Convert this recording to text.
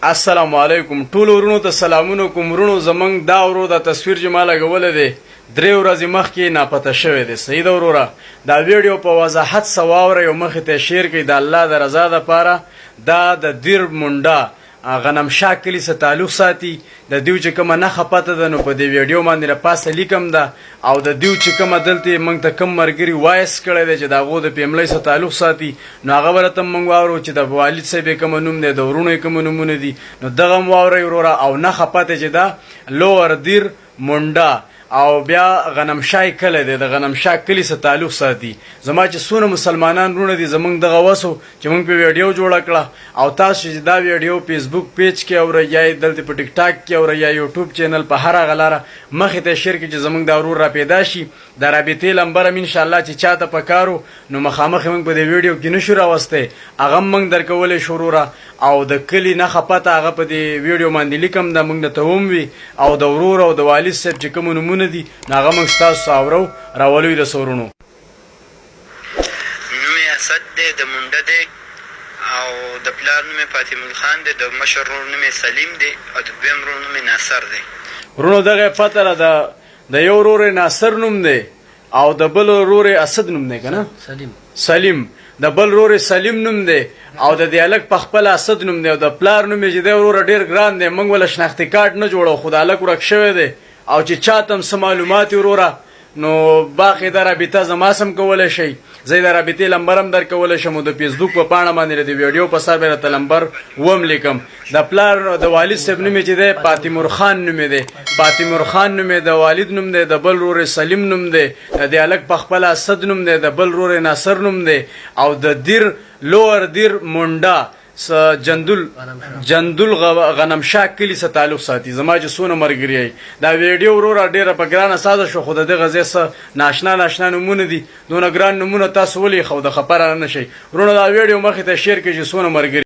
السلام علیکم ټول ورونو ته سلامونه کوم. ورونو زمنګ دا ورو د تصویر جماله غول دی 3 ورځې مخکې ناپته شوی دی. سید وروره دا ویډیو په وضاحت سواوره یو مخ ته شیر کې د الله د رضا لپاره دا د دیر منډا غنم شاکلی سره تعلق ساتي. د دیو چې کوم نه خپته ده نو په دې ویډیو باندې را پاسه لیکم ده او د دیو چې کوم دلته موږ ته کم مرګري وایس کړی دی چې دا غو د پیملې سره تعلق ساتي نو هغه ورته موږ واورو چې د والد صاحب کوم نوم دی د ورونو کوم نومونه دي نو دغه واوري وروره او نه خپته چې دا لوور دیر منډا او بیا غنم شای کله دی د غنم شای کلی سره تعلق ساتي. زما چې سونه مسلمانان رونه دي زمونږ دغه وسو چې مونږ په ویډیو جوړ کړه او تاسو چې دا ویډیو فیسبوک پیج کې او یا دلته په ټیک ټاک کې او یا یوټیوب چینل په هر غلاره مخې ته شیر کې چې زمونږ د ورور را پیدا شي د رابطې لمبر ان شاء الله چې چاته پکارو نو مخامخ مونږ په دې ویډیو کې نشو راوسته هغه مونږ درکولې شروع او د کلی نه خپته هغه په دې ویډیو باندې لیکم د مونږ ته هم وی او د ورور او د والد صاحب چې کوم نمونه دي ناغه موږ تاسو اورو راولوي د سورونو. نومي اسد دی د منډه دی او د پلار نومي فاطمه خان دی د مشر ورور نومي سلیم دی او د دویم ورور نومي ناصر دی. ورونو دغه پته را د یو ورور ناصر نوم دی او د بل ورور اسد نوم دی کنه سلیم د بل ورور سلیم نوم دی او د دې الګ په خپل اسد نوم دی او د پلار نوم چې دی ورور ډیر ګران دی موږ ول شناختی کارت نه جوړو خدای الګ ورک شوی دی او چې چاتم سم معلومات وروره نو باقي د رابطه زما سم کولای شي زه د رابطې لمبرم در کولای شم د فیسبوک په پاڼه باندې د ویډیو په سر به لمبر ووم لیکم. د پلار د والد صاحب نوم چې دی فاطمه خان نوم دی فاطمه خان نوم د والد نوم دی د بل رور سلیم نوم دی د الګ په خپل اسد نوم دی د بل رور ناصر نوم دی او د دیر لوور دیر منډا جندل غنم شاک کلی سره تعلق ساتي. زما چې سونه مرګري دا ویډیو وروره ډیره په ګرانه ساده شو خو د غزې سره ناشنا نمونه دي دونه ګران نمونه تاسو ولې خو د خبره نه شي ورونه دا ویډیو مخې ته شیر کړئ چې سونه مرګري